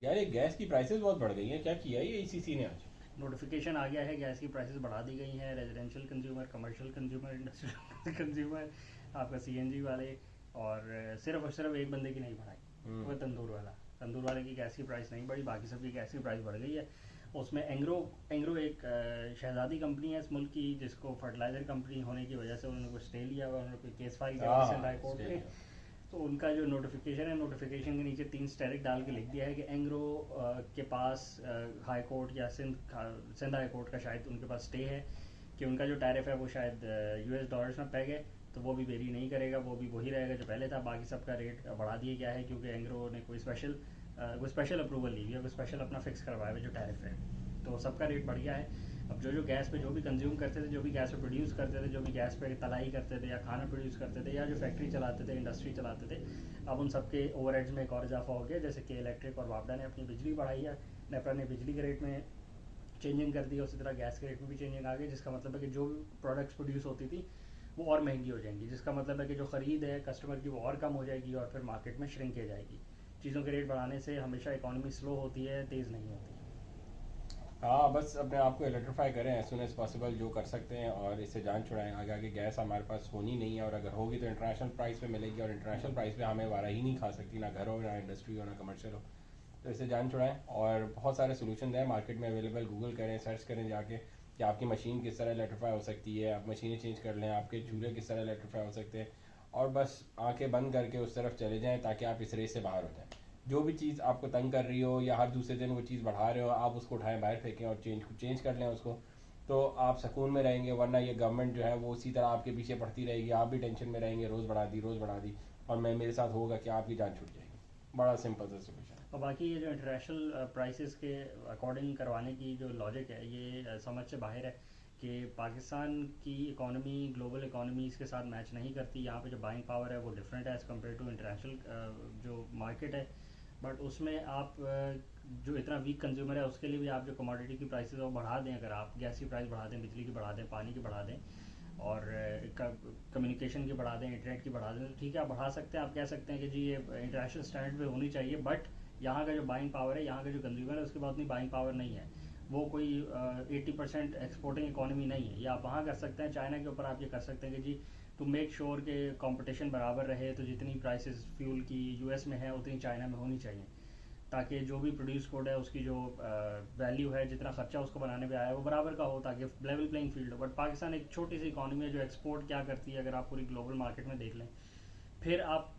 यार ये गैस की प्राइसेस बहुत बढ़ गई हैं, क्या किया है ये ईसीसी ने आज? नोटिफिकेशन आ गया है, गैस की प्राइसेस बढ़ा दी गई हैं। Residential consumer, commercial consumer, industrial consumer, आपका सीएनजी वाले, और सिर्फ और सिर्फ एक बंदे की नहीं बढ़ाई, वो तंदूर वाला। तंदूर वाले की गैस की प्राइस नहीं बढ़ी, बाकी सबकी गैस की प्राइस बढ़ गई है। उसमें एंग्रो एंग्रो एक शहजादी कंपनी है इस मुल्क की, जिसको फर्टिलाइजर कंपनी होने की वजह से उन्होंने कुछ स्टे लिया हुआ, उन्होंने कोई केस फाइल किया हाँ सिंध हाई हाँ, कोर्ट में। ऑस्ट्रेलिया। तो उनका जो नोटिफिकेशन है, नोटिफिकेशन के नीचे 3 स्टेरिक डाल के लिख दिया है कि एंग्रो के पास हाई कोर्ट या सिंध हाई कोर्ट का शायद उनके पास स्टे है कि उनका जो टैरिफ है वो शायद यूएस डॉलर्स में पेग है, तो वो भी वेरी नहीं करेगा, वो भी वही रहेगा जो पहले था। बाकी सबका रेट बढ़ा दिया गया है क्योंकि एंग्रो ने कोई स्पेशल अप्रूवल ली हुई है, कोई स्पेशल अपना फिक्स करवाया हुआ जो टैरिफ है, तो सबका रेट बढ़ गया है। अब जो जो गैस पे जो भी कंज्यूम करते थे, जो भी गैस पे प्रोड्यूस करते थे, जो भी गैस पे तलाई करते थे या खाना प्रोड्यूस करते थे या जो फैक्ट्री चलाते थे, इंडस्ट्री चलाते थे, अब उन सबके ओवरहेड्स में एक और इजाफा हो गया। जैसे कि इलेक्ट्रिक और वापडा ने अपनी बिजली बढ़ाई है, नेपरा ने बिजली के रेट में चेंजिंग कर दी, उसी तरह गैस के रेट में भी चेंजिंग आ गई, जिसका मतलब है कि जो भी प्रोडक्ट्स प्रोड्यूस होती थी वो और महंगी हो जाएंगी, जिसका मतलब है कि जो ख़रीद है कस्टमर की वो और कम हो जाएगी और फिर मार्केट में श्रिंक हो जाएगी। चीज़ों के रेट बढ़ाने से हमेशा इकॉनमी स्लो होती है, तेज़ नहीं होती। हाँ, बस अपने आप को इलेक्ट्रीफाई करें एज सुन एज पॉसिबल, जो कर सकते हैं, और इससे जान छुड़ाएं। आगे आगे गैस हमारे पास होनी नहीं है, और अगर होगी तो इंटरनेशनल प्राइस पे मिलेगी, और इंटरनेशनल प्राइस पे हमें वारा ही नहीं खा सकती, ना घर हो, ना इंडस्ट्री हो, ना कमर्शियल हो। तो इससे जान छुड़ाएं, और बहुत सारे सोल्यूशन हैं मार्केट में अवेलेबल। गूगल करें, सर्च करें जाके कि आपकी मशीन किस तरह इलेक्ट्रीफाई हो सकती है, आप मशीनें चेंज कर लें, आपके चूल्हे किस तरह इलेक्ट्रीफाई हो सकते हैं, और बस आंखें बंद करके उस तरफ चले जाएं ताकि आप इस रेस से बाहर हो जाएं। जो भी चीज़ आपको तंग कर रही हो या हर दूसरे दिन वो चीज़ बढ़ा रहे हो, आप उसको उठाएं, बाहर फेंकें और चेंज कर लें उसको। तो आप सुकून में रहेंगे, वरना ये गवर्नमेंट जो है वो उसी तरह आपके पीछे पड़ती रहेगी, आप भी टेंशन में रहेंगे, रोज़ बढ़ा दी, रोज़ बढ़ा दी, और मेरे साथ होगा कि आपकी जान छूट जाएगी। बड़ा सिंपल सा सोल्यूशन और बाकी ये जो इंटरनेशनल प्राइसेस के अकॉर्डिंग करवाने की जो लॉजिक है, ये समझ से बाहर है कि पाकिस्तान की इकॉनमी ग्लोबल इकॉनमीज़ के साथ मैच नहीं करती। यहाँ पे जो बाइंग पावर है वो डिफरेंट है एज़ कम्पेयर टू इंटरनेशनल जो मार्केट है। बट उसमें आप जो इतना वीक कंज्यूमर है उसके लिए भी आप जो कमोडिटी की प्राइसेस वो बढ़ा दें, अगर आप गैस की प्राइस बढ़ा दें, बिजली की बढ़ा दें, पानी की बढ़ा दें, और कम्युनिकेशन की बढ़ा दें, इंटरनेट की बढ़ा दें, तो ठीक है आप बढ़ा सकते हैं। आप कह सकते हैं कि जी ये इंटरनेशनल स्टैंडर्ड पे होनी चाहिए, बट यहाँ का जो बाइंग पावर है, यहाँ का जो कंज्यूमर है, उसके पास उतनी बाइंग पावर नहीं है। वो कोई 80% एक्सपोर्टिंग इकॉनमी नहीं है। या आप वहाँ कर सकते हैं, चाइना के ऊपर आप ये कर सकते हैं कि जी टू मेक श्योर कि कंपटीशन बराबर रहे, तो जितनी प्राइसेस फ्यूल की यूएस में है उतनी चाइना में होनी चाहिए, ताकि जो भी प्रोड्यूस कोड है उसकी जो वैल्यू है, जितना खर्चा उसको बनाने पे आया है वो बराबर का हो, ताकि लेवल प्लेइंग फील्ड हो। बट पाकिस्तान एक छोटी सी इकॉनमी है जो एक्सपोर्ट क्या करती है, अगर आप पूरी ग्लोबल मार्केट में देख लें, फिर आप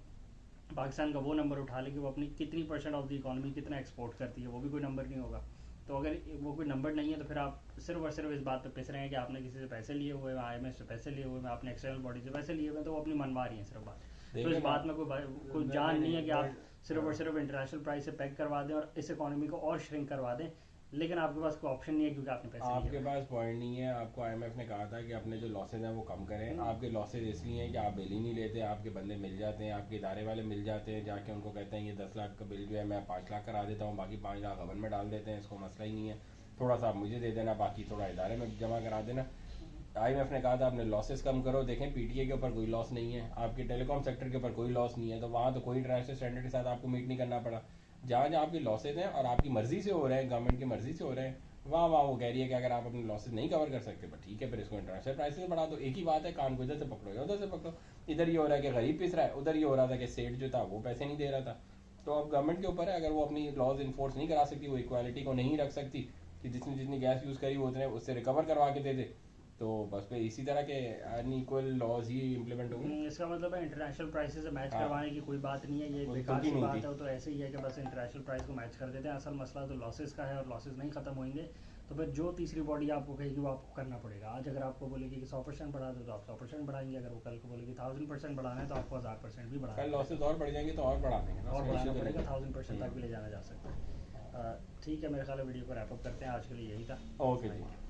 पाकिस्तान का वो नंबर उठा लें कि वो अपनी कितनी परसेंट ऑफ द इकॉनमी कितना एक्सपोर्ट करती है, वो भी कोई नंबर नहीं होगा। तो अगर वो कोई नंबर नहीं है तो फिर आप सिर्फ और सिर्फ इस बात पर पिस रहे हैं कि आपने किसी से पैसे लिए हुए हैं, आईएमएफ से पैसे लिए हुए हैं, आपने एक्सटर्नल बॉडी से पैसे लिए हुए हैं, तो वो अपनी मनवा रही है सिर्फ बात। तो इस देखें ना। बात में कोई जान नहीं है कि आप सिर्फ और सिर्फ इंटरनेशनल प्राइस से पैक करवा दें और इस इकॉनमी को और श्रिंक करवा दें, लेकिन आपके पास कोई ऑप्शन नहीं है क्योंकि आपने पैसे लिए आपके हुए हैं। पास पॉइंट नहीं है। आपको आईएमएफ ने कहा था कि अपने जो लॉसेज हैं वो कम करें। हम्म, आपके लॉसेज इसलिए हैं कि आप बिल ही नहीं लेते, आपके बंदे मिल जाते हैं, आपके इदारे वाले मिल जाते हैं, जाके उनको कहते हैं ये 10 लाख का बिल जो है मैं 5 लाख करा देता हूँ, बाकी 5 लाख अवन में डाल देते हैं, इसको मसला ही नहीं है, थोड़ा सा आप मुझे दे देना, बाकी थोड़ा इदारे में जमा करा देना। आईएमएफ ने कहा था अपने लॉसेस कम करो। देखें, पीटीए के ऊपर कोई लॉस नहीं है, आपके टेलीकॉम सेक्टर के ऊपर कोई लॉस नहीं है, तो वहाँ तो कोई इंटरनेशनल स्टैंडर्ड के साथ आपको मीट नहीं करना पड़ा। जहाँ जहाँ आपके लॉसेज हैं और आपकी मर्जी से हो रहे हैं, गवर्नमेंट की मर्जी से हो रहे हैं, वहाँ वहाँ वो कह रही है कि अगर आप अपने लॉसेज नहीं कवर कर सकते, बट ठीक है, फिर इसको इंटरनेशनल प्राइसेस बढ़ा दो। एक ही बात है, कान को इधर से पकड़ो या उधर से पकड़ो। इधर ये हो रहा है कि गरीब पिस रहा है, उधर ये हो रहा था कि सेठ जो था वो पैसे नहीं दे रहा था। तो अब गवर्नमेंट के ऊपर है, अगर वो अपनी लॉज इन्फोर्स नहीं करा सकती, वो इक्वालिटी को नहीं रख सकती कि जितनी जितनी गैस यूज़ करी वो उतने उससे रिकवर करवा के दे दे, तो बस पे इसी तरह के अनइक्वल लॉज ही इम्प्लीमेंट होंगे। इसका मतलब है इंटरनेशनल प्राइसेस से मैच हाँ, करवाने की कोई बात नहीं है, ये एक वो तो बेकार तुमकी सी नहीं बात थी। है। वो तो ऐसे ही है कि बस इंटरनेशनल प्राइस को मैच कर देते हैं। असल मसला तो लॉसेस का है और लॉसेस नहीं खत्म होंगे, तो फिर जो तीसरी बॉडी आपको कहेगी वो आपको करना पड़ेगा। आज अगर आपको बोलेगी कि 100% बढ़ा दो तो आप 100% बढ़ाएंगे, अगर वो कल को बोलेगी 1000% बढ़ाना है तो आपको 1000% भी बढ़ाना कल पड़ेगा, लॉसेज और बढ़ जाएंगे तो और बढ़ा देंगे ना, और उसमें इशू बढ़ाना तो नहीं पड़ेगा, है। 1000% तक भी ले जाना जा सकता है। ठीक है, मेरे ख्याल है वीडियो को रैप अप करते हैं, आज के लिए यही था। ओके थैंक जी। यू।